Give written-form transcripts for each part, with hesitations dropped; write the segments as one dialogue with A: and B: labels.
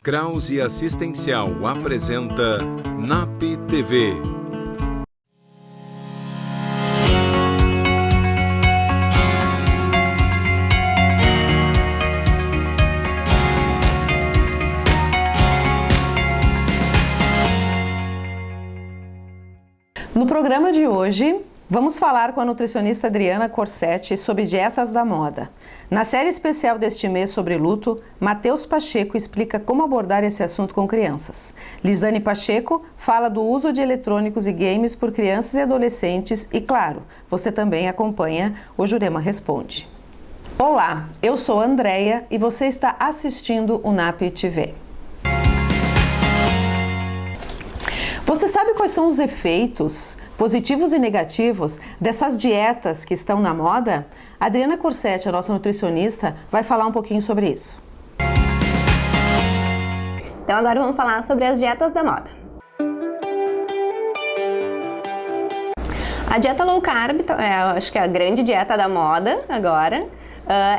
A: Krause Assistencial apresenta NAP TV.
B: No programa de hoje, vamos falar com a nutricionista Adriana Corsetti sobre dietas da moda. Na série especial deste mês sobre luto, Matheus Pacheco explica como abordar esse assunto com crianças. Lisane Pacheco fala do uso de eletrônicos e games por crianças e adolescentes e, claro, você também acompanha o Jurema Responde. Olá, eu sou a Andréia e você está assistindo o NAP TV. Você sabe quais são os efeitos positivos e negativos dessas dietas que estão na moda? A Adriana Corsetti, a nossa nutricionista, vai falar um pouquinho sobre isso.
C: Então agora vamos falar sobre as dietas da moda. A dieta low carb, acho que é a grande dieta da moda agora.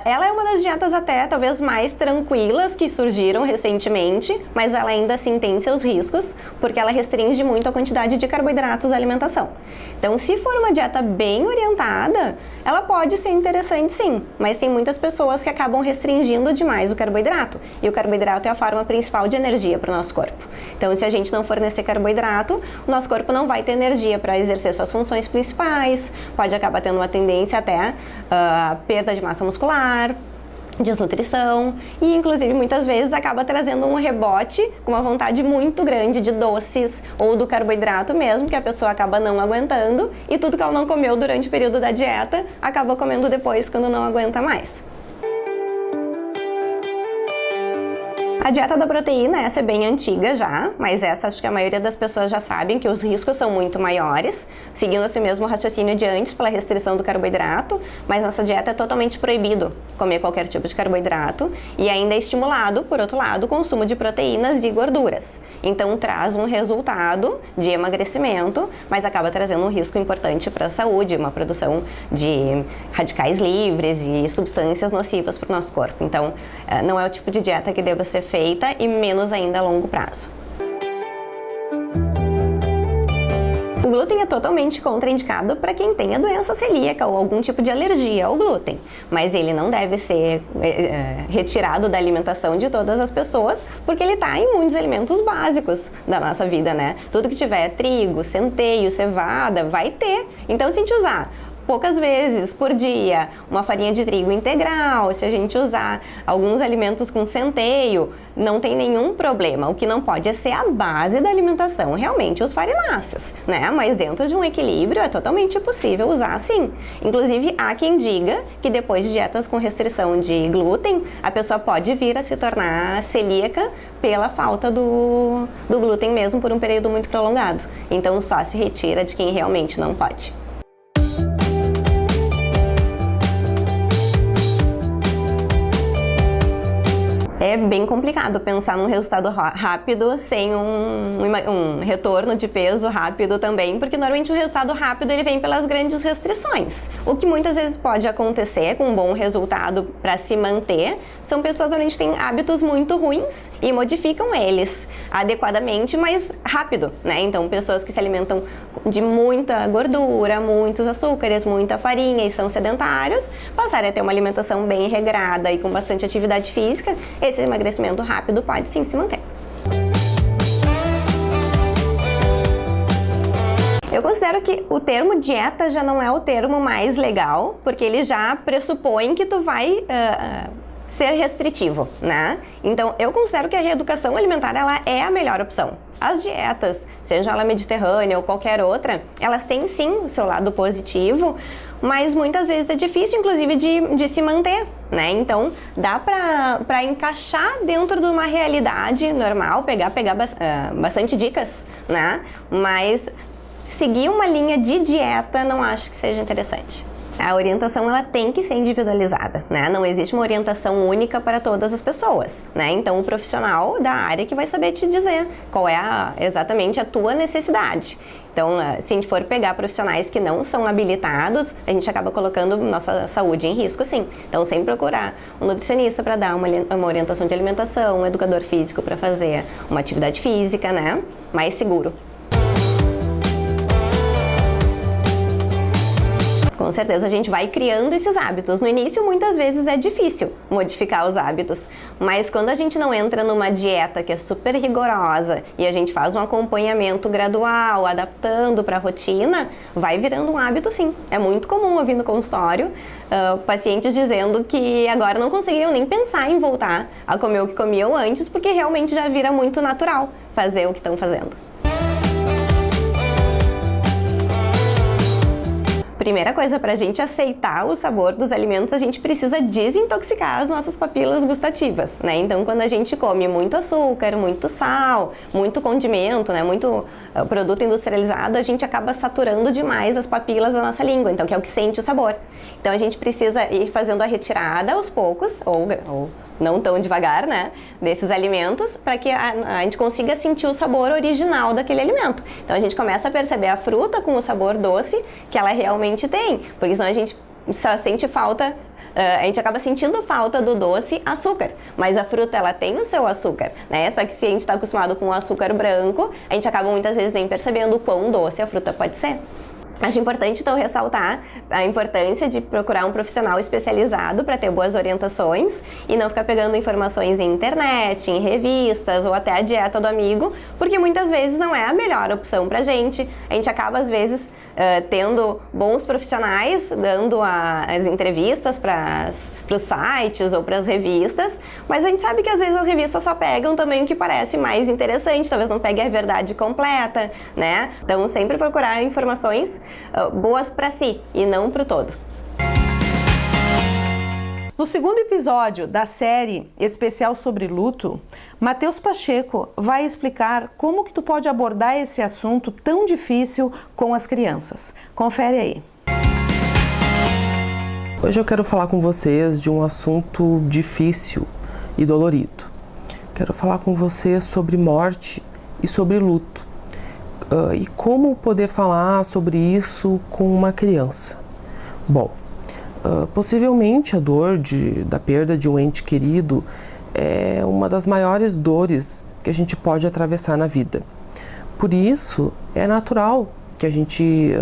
C: Ela é uma das dietas até talvez mais tranquilas que surgiram recentemente, mas ela ainda assim tem seus riscos, porque ela restringe muito a quantidade de carboidratos da alimentação. Então, se for uma dieta bem orientada, ela pode ser interessante sim, mas tem muitas pessoas que acabam restringindo demais o carboidrato, e o carboidrato é a forma principal de energia para o nosso corpo. Então, se a gente não fornecer carboidrato, o nosso corpo não vai ter energia para exercer suas funções principais, pode acabar tendo uma tendência até a perda de massa muscular, desnutrição e inclusive muitas vezes acaba trazendo um rebote com uma vontade muito grande de doces ou do carboidrato mesmo, que a pessoa acaba não aguentando e tudo que ela não comeu durante o período da dieta acaba comendo depois quando não aguenta mais. A dieta da proteína, essa é bem antiga já, mas essa acho que a maioria das pessoas já sabem que os riscos são muito maiores, seguindo esse mesmo raciocínio de antes pela restrição do carboidrato, mas nessa dieta é totalmente proibido comer qualquer tipo de carboidrato e ainda é estimulado, por outro lado, o consumo de proteínas e gorduras. Então traz um resultado de emagrecimento, mas acaba trazendo um risco importante para a saúde, uma produção de radicais livres e substâncias nocivas para o nosso corpo. Então não é o tipo de dieta que deva ser feita e menos ainda a longo prazo. O glúten é totalmente contraindicado para quem tem a doença celíaca ou algum tipo de alergia ao glúten, mas ele não deve ser retirado da alimentação de todas as pessoas, porque ele está em muitos alimentos básicos da nossa vida, né? Tudo que tiver trigo, centeio, cevada, vai ter. Então, se a gente usar poucas vezes por dia uma farinha de trigo integral, se a gente usar alguns alimentos com centeio, não tem nenhum problema. O que não pode é ser a base da alimentação, realmente os farináceos, né? Mas dentro de um equilíbrio é totalmente possível usar sim. Inclusive, há quem diga que depois de dietas com restrição de glúten, a pessoa pode vir a se tornar celíaca pela falta do glúten mesmo por um período muito prolongado. Então, só se retira de quem realmente não pode. É bem complicado pensar num resultado rápido sem um retorno de peso rápido também, porque normalmente o resultado rápido ele vem pelas grandes restrições. O que muitas vezes pode acontecer com um bom resultado para se manter são pessoas que normalmente têm hábitos muito ruins e modificam eles adequadamente, mas rápido, né? Então, pessoas que se alimentam de muita gordura, muitos açúcares, muita farinha e são sedentários, passarem a ter uma alimentação bem regrada e com bastante atividade física, esse emagrecimento rápido pode sim se manter. Eu considero que o termo dieta já não é o termo mais legal, porque ele já pressupõe que tu vai ser restritivo, né? Então, eu considero que a reeducação alimentar ela é a melhor opção. As dietas, seja ela mediterrânea ou qualquer outra, elas têm sim o seu lado positivo, mas muitas vezes é difícil, inclusive, de se manter, né? Então, dá pra encaixar dentro de uma realidade normal, pegar bastante dicas, né? Mas seguir uma linha de dieta não acho que seja interessante. A orientação ela tem que ser individualizada, né? Não existe uma orientação única para todas as pessoas, né? Então o profissional da área que vai saber te dizer qual é exatamente a tua necessidade. Então, se a gente for pegar profissionais que não são habilitados, a gente acaba colocando nossa saúde em risco, sim. Então, sempre procurar um nutricionista para dar uma orientação de alimentação, um educador físico para fazer uma atividade física, né? Mais seguro. Com certeza a gente vai criando esses hábitos. No início, muitas vezes é difícil modificar os hábitos, mas quando a gente não entra numa dieta que é super rigorosa e a gente faz um acompanhamento gradual, adaptando para a rotina, vai virando um hábito sim. É muito comum ouvir no consultório pacientes dizendo que agora não conseguiam nem pensar em voltar a comer o que comiam antes, porque realmente já vira muito natural fazer o que estão fazendo. Primeira coisa, para a gente aceitar o sabor dos alimentos, a gente precisa desintoxicar as nossas papilas gustativas, né? Então, quando a gente come muito açúcar, muito sal, muito condimento, né? Muito produto industrializado, a gente acaba saturando demais as papilas da nossa língua, então que é o que sente o sabor. Então, a gente precisa ir fazendo a retirada aos poucos, ou não tão devagar, né, desses alimentos, para que a gente consiga sentir o sabor original daquele alimento. Então a gente começa a perceber a fruta com o sabor doce que ela realmente tem, porque senão a gente só sente falta, a gente acaba sentindo falta do doce açúcar, mas a fruta ela tem o seu açúcar, né? Só que se a gente está acostumado com o açúcar branco, a gente acaba muitas vezes nem percebendo o quão doce a fruta pode ser. Acho importante, então, ressaltar a importância de procurar um profissional especializado para ter boas orientações e não ficar pegando informações em internet, em revistas ou até a dieta do amigo, porque muitas vezes não é a melhor opção para a gente. A gente acaba, às vezes, tendo bons profissionais dando as entrevistas para os sites ou para as revistas, mas a gente sabe que às vezes as revistas só pegam também o que parece mais interessante, talvez não pegue a verdade completa, né? Então sempre procurar informações boas para si e não para o todo.
B: No segundo episódio da série especial sobre luto, Matheus Pacheco vai explicar como que tu pode abordar esse assunto tão difícil com as crianças. Confere aí.
D: Hoje eu quero falar com vocês de um assunto difícil e dolorido. Quero falar com vocês sobre morte e sobre luto. E como poder falar sobre isso com uma criança. Bom, possivelmente a dor da perda de um ente querido é uma das maiores dores que a gente pode atravessar na vida. Por isso, é natural que a gente,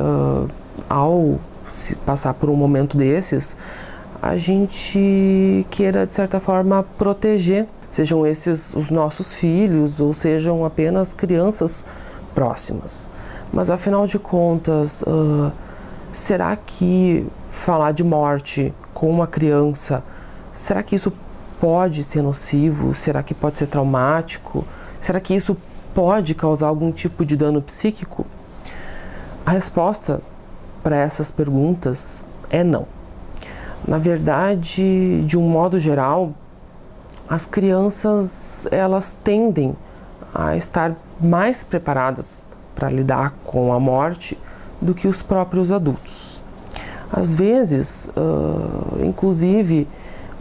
D: ao passar por um momento desses, a gente queira, de certa forma, proteger, sejam esses os nossos filhos ou sejam apenas crianças próximas. Mas, afinal de contas, será que falar de morte com uma criança, será que isso pode ser nocivo? Será que pode ser traumático? Será que isso pode causar algum tipo de dano psíquico? A resposta para essas perguntas é não. Na verdade, de um modo geral, as crianças elas tendem a estar mais preparadas para lidar com a morte do que os próprios adultos. Às vezes, inclusive,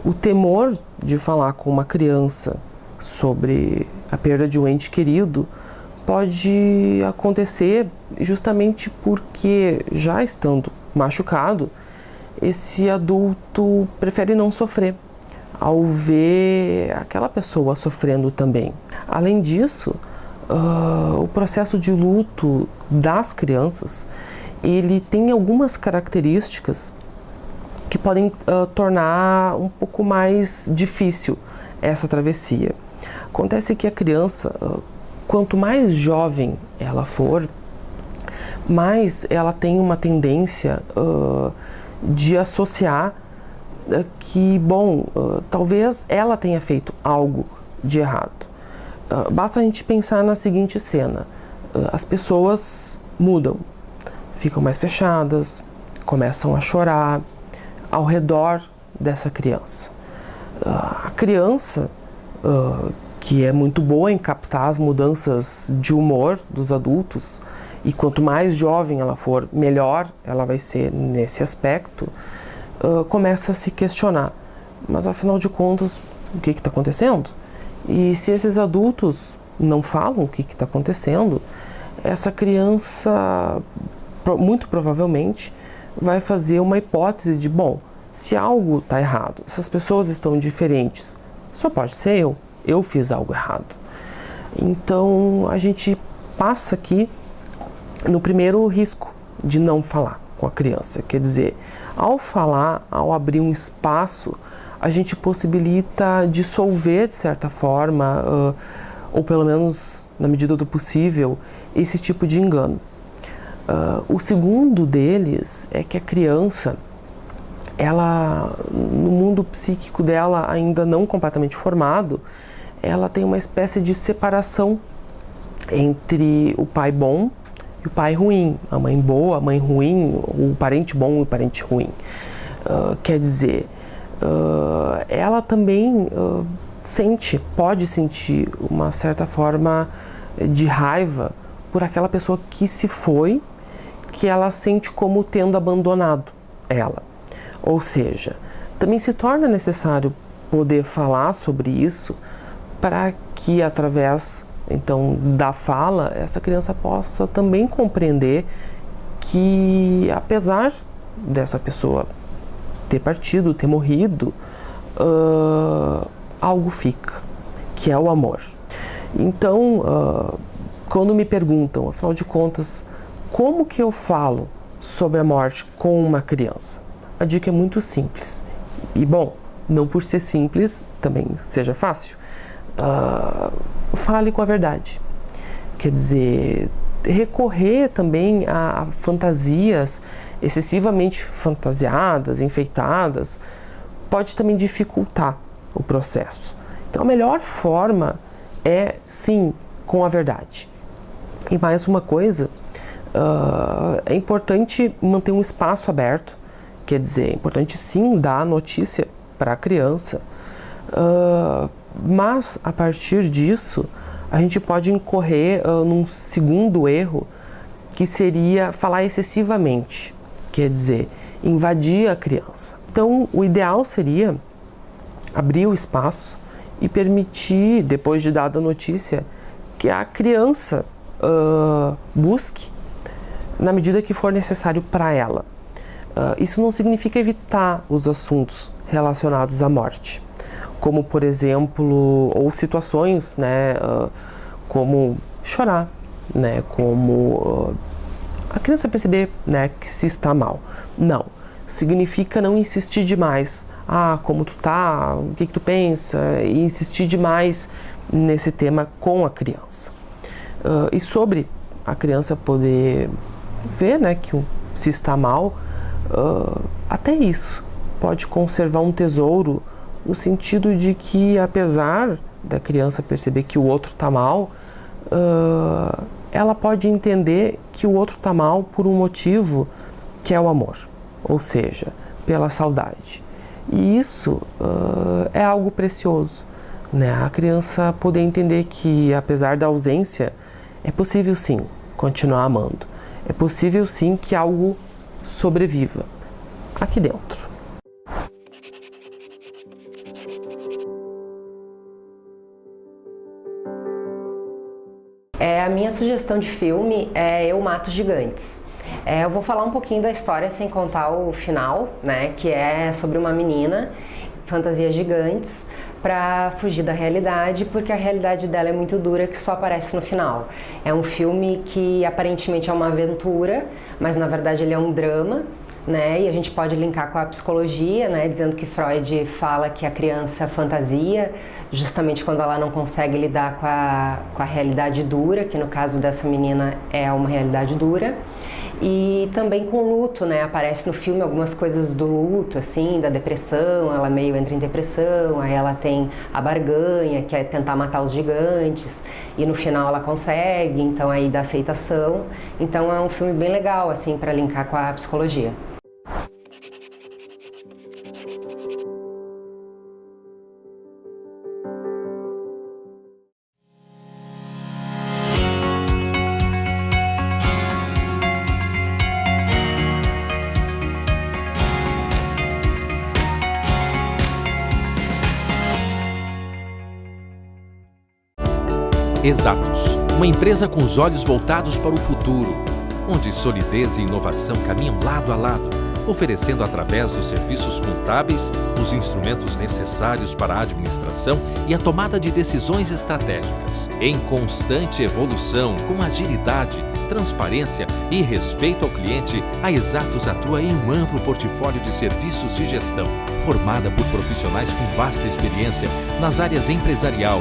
D: o temor de falar com uma criança sobre a perda de um ente querido pode acontecer justamente porque, já estando machucado, esse adulto prefere não sofrer ao ver aquela pessoa sofrendo também. Além disso, o processo de luto das crianças ele tem algumas características que podem tornar um pouco mais difícil essa travessia. Acontece que a criança, quanto mais jovem ela for, mais ela tem uma tendência de associar que, bom, talvez ela tenha feito algo de errado. Basta a gente pensar na seguinte cena: as pessoas mudam, ficam mais fechadas, começam a chorar ao redor dessa criança. A criança, que é muito boa em captar as mudanças de humor dos adultos, e quanto mais jovem ela for, melhor ela vai ser nesse aspecto, começa a se questionar. Mas afinal de contas, o que está acontecendo? E se esses adultos não falam o que está acontecendo, essa criança muito provavelmente vai fazer uma hipótese de, bom, se algo está errado, se as pessoas estão diferentes, só pode ser eu fiz algo errado. Então a gente passa aqui no primeiro risco de não falar com a criança, quer dizer, ao falar, ao abrir um espaço, a gente possibilita dissolver de certa forma, ou pelo menos na medida do possível, esse tipo de engano. O segundo deles é que a criança, ela, no mundo psíquico dela ainda não completamente formado, ela tem uma espécie de separação entre o pai bom e o pai ruim, a mãe boa, a mãe ruim, o parente bom e o parente ruim. Quer dizer, ela também pode sentir uma certa forma de raiva por aquela pessoa que se foi, que ela sente como tendo abandonado ela. Ou seja, também se torna necessário poder falar sobre isso para que, através então da fala, essa criança possa também compreender que, apesar dessa pessoa ter partido, ter morrido, algo fica, que é o amor. Então, quando me perguntam, afinal de contas, como que eu falo sobre a morte com uma criança? A dica é muito simples. E, bom, não por ser simples, também seja fácil. Fale com a verdade. Quer dizer, recorrer também a fantasias excessivamente fantasiadas, enfeitadas, pode também dificultar o processo. Então, a melhor forma é, sim, com a verdade. E mais uma coisa, é importante manter um espaço aberto, quer dizer, é importante sim dar a notícia para a criança, mas a partir disso a gente pode incorrer num segundo erro, que seria falar excessivamente, quer dizer, invadir a criança. Então, o ideal seria abrir o espaço e permitir, depois de dada a notícia, que a criança busque na medida que for necessário para ela. Isso não significa evitar os assuntos relacionados à morte, como, por exemplo, ou situações, né, como chorar, né, como a criança perceber, né, que se está mal. Não, significa não insistir demais. Como tu tá, o que tu pensa, e insistir demais nesse tema com a criança. E sobre a criança poder ver, né, que se está mal, até isso pode conservar um tesouro, no sentido de que, apesar da criança perceber que o outro está mal, ela pode entender que o outro está mal por um motivo que é o amor, ou seja, pela saudade. E isso é algo precioso, né? A criança poder entender que, apesar da ausência, é possível sim continuar amando. É possível sim que algo sobreviva aqui dentro.
E: A minha sugestão de filme é Eu Mato Gigantes. Eu vou falar um pouquinho da história sem contar o final, né, que é sobre uma menina, fantasias gigantes, para fugir da realidade, porque a realidade dela é muito dura, que só aparece no final. É um filme que aparentemente é uma aventura, mas na verdade ele é um drama, né? E a gente pode linkar com a psicologia, né? Dizendo que Freud fala que a criança fantasia justamente quando ela não consegue lidar com a realidade dura, que no caso dessa menina é uma realidade dura. E também com luto, né? Aparece no filme algumas coisas do luto, assim, da depressão, ela meio entra em depressão, aí ela tem a barganha, que é tentar matar os gigantes, e no final ela consegue, então aí da aceitação. Então é um filme bem legal, assim, para linkar com a psicologia.
F: Exatos, uma empresa com os olhos voltados para o futuro, onde solidez e inovação caminham lado a lado, oferecendo através dos serviços contábeis os instrumentos necessários para a administração e a tomada de decisões estratégicas. Em constante evolução, com agilidade, transparência e respeito ao cliente, a Exatos atua em um amplo portfólio de serviços de gestão, formada por profissionais com vasta experiência nas áreas empresarial,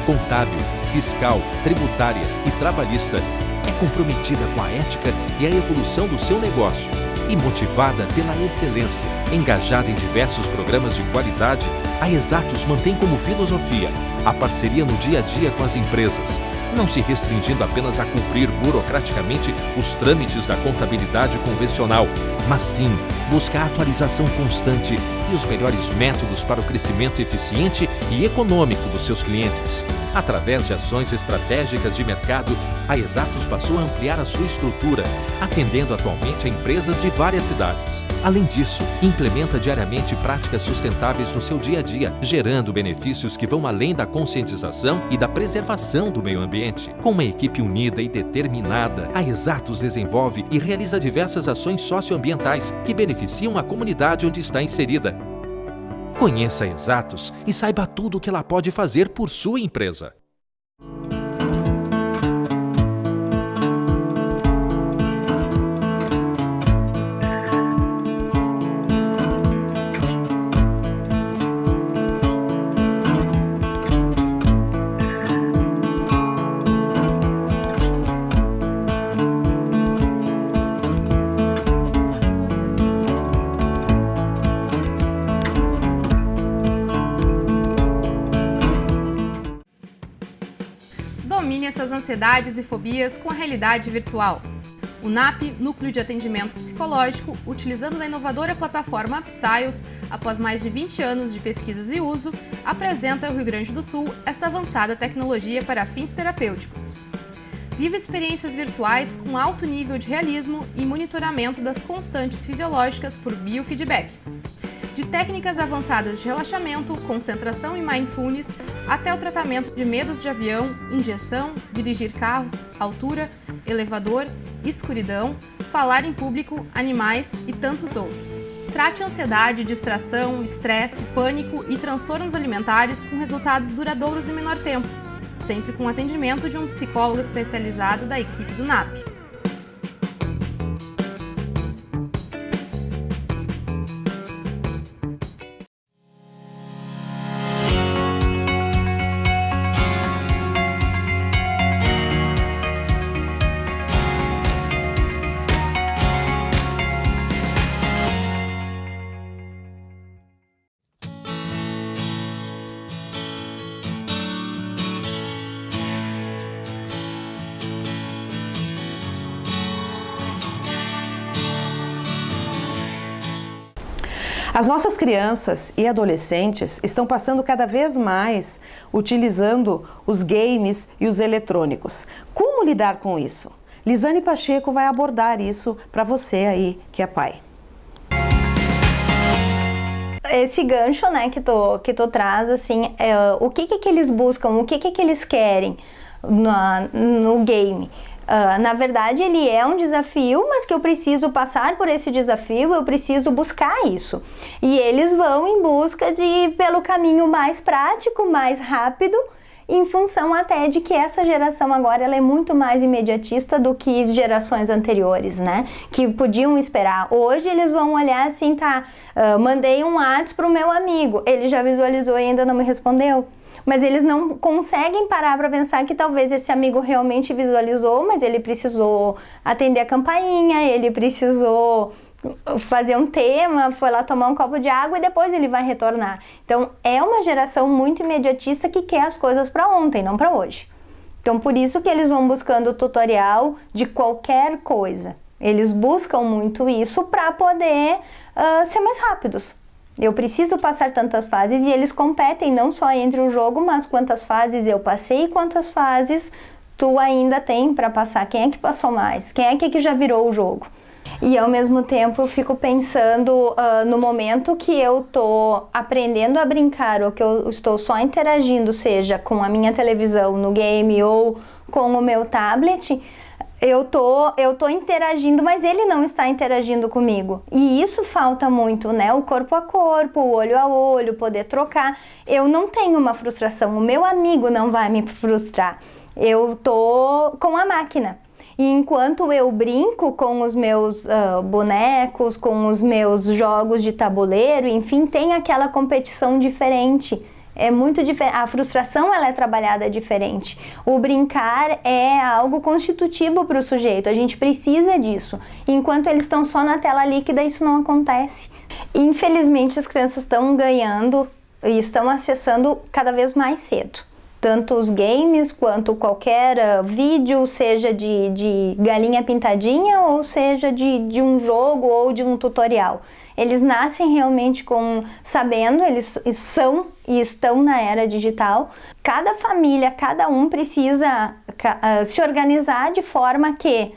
F: contábil, fiscal, tributária e trabalhista. É comprometida com a ética e a evolução do seu negócio e motivada pela excelência. Engajada em diversos programas de qualidade, a Exatos mantém como filosofia a parceria no dia a dia com as empresas, não se restringindo apenas a cumprir burocraticamente os trâmites da contabilidade convencional, mas sim busca a atualização constante e os melhores métodos para o crescimento eficiente e econômico dos seus clientes. Através de ações estratégicas de mercado, a Exatos passou a ampliar a sua estrutura, atendendo atualmente a empresas de várias cidades. Além disso, implementa diariamente práticas sustentáveis no seu dia a dia, gerando benefícios que vão além da conscientização e da preservação do meio ambiente. Com uma equipe unida e determinada, a Exatos desenvolve e realiza diversas ações socioambientais que beneficiam a comunidade onde está inserida. Conheça a Exatos e saiba tudo o que ela pode fazer por sua empresa.
G: Domine suas ansiedades e fobias com a realidade virtual. O NAP, Núcleo de Atendimento Psicológico, utilizando a inovadora plataforma Psyos, após mais de 20 anos de pesquisas e uso, apresenta ao Rio Grande do Sul esta avançada tecnologia para fins terapêuticos. Viva experiências virtuais com alto nível de realismo e monitoramento das constantes fisiológicas por biofeedback. De técnicas avançadas de relaxamento, concentração e mindfulness, até o tratamento de medos de avião, injeção, dirigir carros, altura, elevador, escuridão, falar em público, animais e tantos outros. Trate ansiedade, distração, estresse, pânico e transtornos alimentares com resultados duradouros em menor tempo, sempre com atendimento de um psicólogo especializado da equipe do NAP.
B: As nossas crianças e adolescentes estão passando cada vez mais utilizando os games e os eletrônicos. Como lidar com isso? Lisane Pacheco vai abordar isso para você aí que é pai.
H: Esse gancho, né, que tu traz, assim, o que eles buscam, o que eles querem no game. Na verdade, ele é um desafio, mas que eu preciso passar por esse desafio, eu preciso buscar isso. E eles vão em busca pelo caminho mais prático, mais rápido, em função até de que essa geração agora ela é muito mais imediatista do que gerações anteriores, né? Que podiam esperar. Hoje eles vão olhar assim, mandei um WhatsApp pro meu amigo, ele já visualizou e ainda não me respondeu. Mas eles não conseguem parar para pensar que talvez esse amigo realmente visualizou, mas ele precisou atender a campainha, ele precisou fazer um tema, foi lá tomar um copo de água e depois ele vai retornar. Então, é uma geração muito imediatista que quer as coisas para ontem, não para hoje. Então, por isso que eles vão buscando tutorial de qualquer coisa. Eles buscam muito isso para poder ser mais rápidos. Eu preciso passar tantas fases e eles competem não só entre o jogo, mas quantas fases eu passei e quantas fases tu ainda tem para passar. Quem é que passou mais? Quem é que já virou o jogo? E ao mesmo tempo eu fico pensando no momento que eu tô aprendendo a brincar ou que eu estou só interagindo, seja com a minha televisão no game ou com o meu tablet, eu tô interagindo, mas ele não está interagindo comigo. E isso falta muito, né? O corpo a corpo, o olho a olho, poder trocar. Eu não tenho uma frustração, o meu amigo não vai me frustrar. Eu tô com a máquina. E enquanto eu brinco com os meus bonecos, com os meus jogos de tabuleiro, enfim, tem aquela competição diferente. É muito diferente. A frustração, ela é trabalhada diferente. O brincar é algo constitutivo para o sujeito. A gente precisa disso. Enquanto eles estão só na tela líquida, isso não acontece. Infelizmente, as crianças estão ganhando e estão acessando cada vez mais cedo. Tanto os games quanto qualquer vídeo, seja de galinha pintadinha ou seja de um jogo ou de um tutorial. Eles nascem realmente sabendo, eles são e estão na era digital. Cada família, cada um precisa se organizar de forma que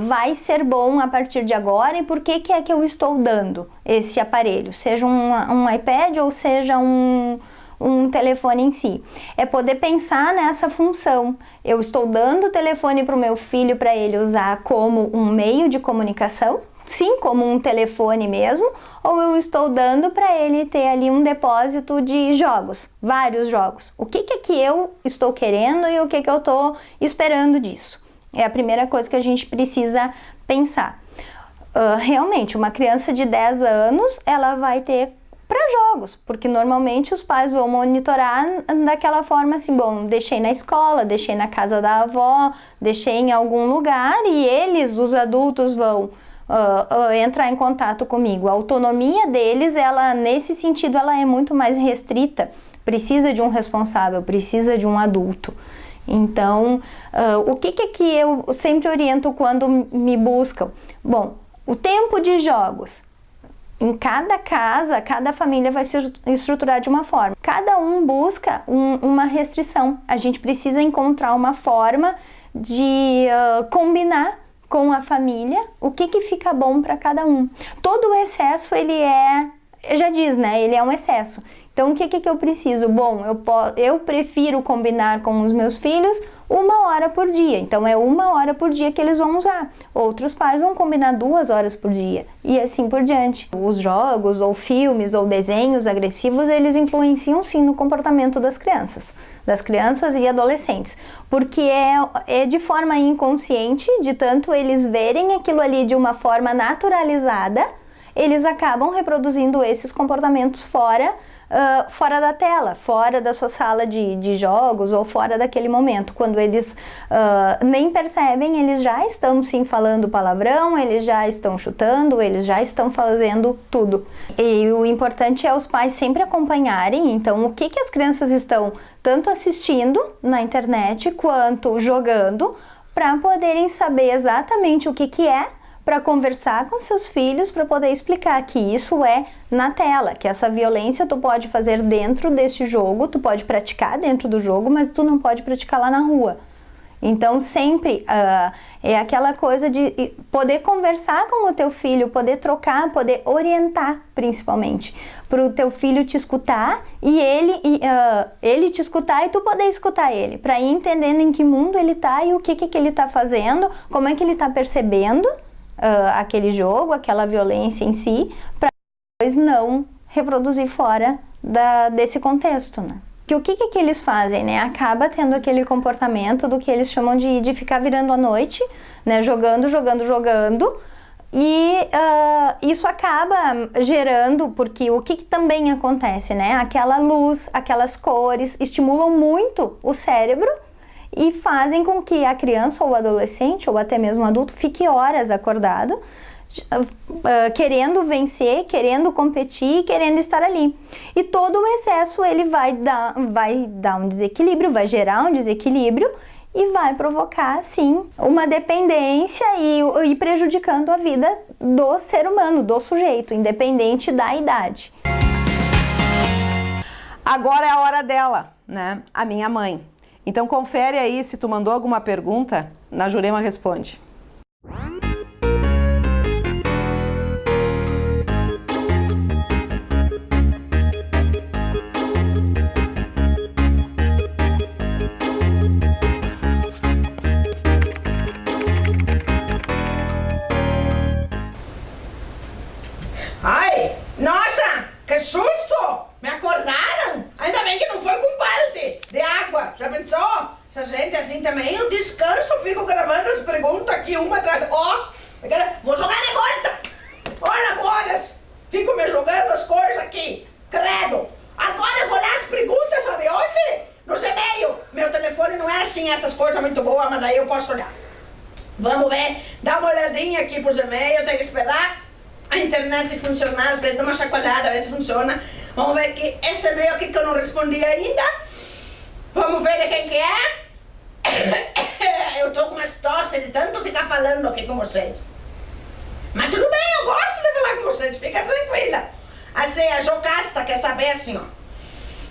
H: vai ser bom a partir de agora e por que é que eu estou dando esse aparelho, seja um iPad ou seja um telefone em si. É poder pensar nessa função. Eu estou dando o telefone para o meu filho para ele usar como um meio de comunicação, sim, como um telefone mesmo, ou eu estou dando para ele ter ali um depósito de jogos, vários jogos. O que é que eu estou querendo e o que eu estou esperando disso? É a primeira coisa que a gente precisa pensar. Realmente, uma criança de 10 anos, ela vai ter para jogos, porque normalmente os pais vão monitorar daquela forma assim, bom, deixei na escola, deixei na casa da avó, deixei em algum lugar e eles, os adultos, vão entrar em contato comigo. A autonomia deles, ela nesse sentido, ela é muito mais restrita, precisa de um responsável, precisa de um adulto. Então, o que é que eu sempre oriento quando me buscam? Bom, o tempo de jogos. Em cada casa, cada família vai se estruturar de uma forma. Cada um busca uma restrição. A gente precisa encontrar uma forma de combinar com a família o que fica bom para cada um. Todo o excesso, ele já diz, né? Ele é um excesso. Então, o que eu preciso? Bom, eu prefiro combinar com os meus filhos 1 hora por dia. Então, é 1 hora por dia que eles vão usar. Outros pais vão combinar 2 horas por dia. E assim por diante. Os jogos, ou filmes, ou desenhos agressivos, eles influenciam sim no comportamento das crianças e adolescentes. Porque é de forma inconsciente, de tanto eles verem aquilo ali de uma forma naturalizada, eles acabam reproduzindo esses comportamentos fora da tela, fora da sua sala de jogos ou fora daquele momento. Quando eles nem percebem, eles já estão sim falando palavrão, eles já estão chutando, eles já estão fazendo tudo. E o importante é os pais sempre acompanharem, então, o que as crianças estão tanto assistindo na internet quanto jogando, para poderem saber exatamente o que é, para conversar com seus filhos, para poder explicar que isso é na tela, que essa violência tu pode fazer dentro deste jogo, tu pode praticar dentro do jogo, mas tu não pode praticar lá na rua. Então sempre é aquela coisa de poder conversar com o teu filho, poder trocar, poder orientar principalmente, para o teu filho te escutar e ele te escutar e tu poder escutar ele, para ir entendendo em que mundo ele tá e o que ele tá fazendo, como é que ele tá percebendo aquele jogo, aquela violência em si, para depois não reproduzir fora desse contexto, né? Que o que eles fazem, né? Acaba tendo aquele comportamento do que eles chamam de ficar virando à noite, né? Jogando, e isso acaba gerando, porque o que também acontece, né? Aquela luz, aquelas cores estimulam muito o cérebro e fazem com que a criança ou o adolescente ou até mesmo o adulto fique horas acordado, querendo vencer, querendo competir, querendo estar ali. E todo o excesso ele vai dar um desequilíbrio, vai gerar um desequilíbrio e vai provocar, sim, uma dependência e prejudicando a vida do ser humano, do sujeito, independente da idade.
B: Agora é a hora dela, né? A minha mãe. Então confere aí se tu mandou alguma pergunta, na Jurema Responde.
I: aqui, uma atrás. Ó, vou jogar de volta. Olha agora, fico me jogando as coisas aqui. Credo. Agora eu vou ler as perguntas, sabe onde? Nos e-mails. Meu telefone não é assim, essas coisas muito boas, mas daí eu posso olhar. Vamos ver, dá uma olhadinha aqui pros e-mails, tem que esperar a internet funcionar, às vezes dá uma chacoalhada, ver se funciona. Vamos ver que esse e-mail aqui que eu não respondi ainda. Vamos ver de quem que é. Eu tô com uma tosse de tanto ficar falando aqui com vocês. Mas tudo bem, eu gosto de falar com vocês, fica tranquila. Assim, a Jocasta quer saber assim, ó.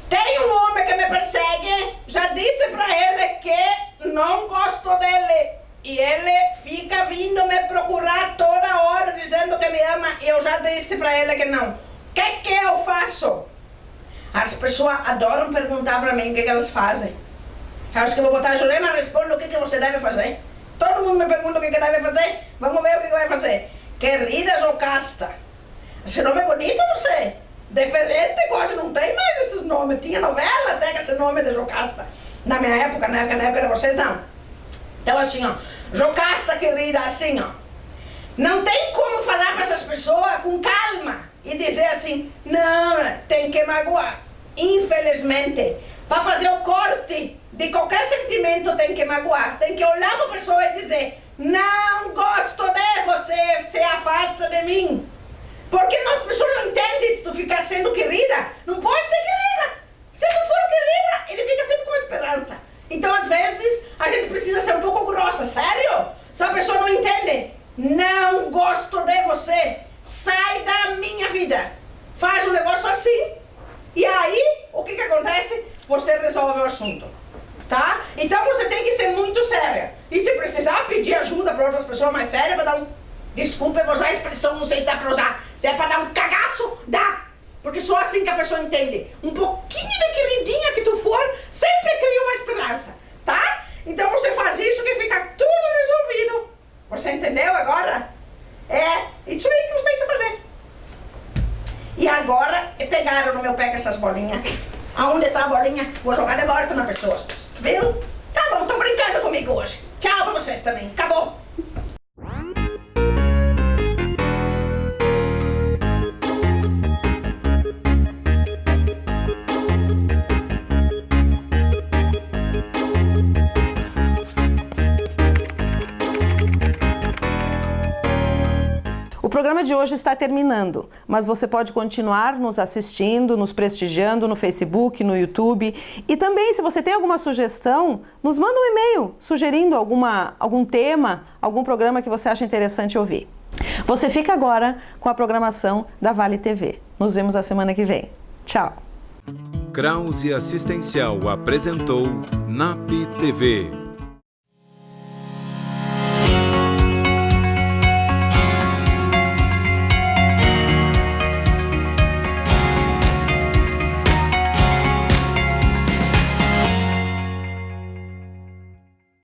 I: Tem um homem que me persegue, já disse pra ele que não gosto dele. E ele fica vindo me procurar toda hora, dizendo que me ama, e eu já disse pra ele que não. O que eu faço? As pessoas adoram perguntar pra mim o que elas fazem. Eu acho que eu vou botar a Jurema, responde o que você deve fazer. Todo mundo me pergunta o que deve fazer, vamos ver o que vai fazer. Querida Jocasta, esse nome é bonito, você? Diferente, quase não tem mais esses nomes. Tinha novela até com esse nome de Jocasta. Na minha época, na época de vocês, não. Então assim, ó, Jocasta querida, assim, ó. Não tem como falar para essas pessoas com calma e dizer assim, não, tem que magoar. Infelizmente, para fazer o corte de qualquer sentimento tem que magoar. Tem que olhar para a pessoa e dizer, não gosto de você, se afasta de mim. Porque as pessoas não entendem se tu ficar sendo querida. Não pode ser querida. Se tu for querida, ele fica sempre com esperança. Então, às vezes, a gente precisa ser um pouco grossa, sério? Se a pessoa não entende, não gosto de você, sai da minha vida. Faz um negócio assim, e aí, o que acontece? Você resolve o assunto, tá? Então, você tem que ser muito séria. E se precisar pedir ajuda para outras pessoas mais sérias, para dar um... Desculpa, eu vou usar a expressão, não sei se dá para usar. Se é para dar um cagaço, dá. Porque só assim que a pessoa entende. Um pouquinho de queridinha que tu for, sempre cria uma esperança, tá? Então você faz isso que fica tudo resolvido. Você entendeu agora? É isso aí que você tem que fazer. E agora, pegaram no meu pé com essas bolinhas. Aonde tá a bolinha? Vou jogar de volta na pessoa. Viu? Tá bom, tô brincando comigo hoje. Tchau pra vocês também. Acabou.
B: O programa de hoje está terminando, mas você pode continuar nos assistindo, nos prestigiando no Facebook, no YouTube. E também, se você tem alguma sugestão, nos manda um e-mail sugerindo algum tema, algum programa que você acha interessante ouvir. Você fica agora com a programação da Vale TV. Nos vemos a semana que vem. Tchau!
A: Krause Assistencial apresentou NAP TV.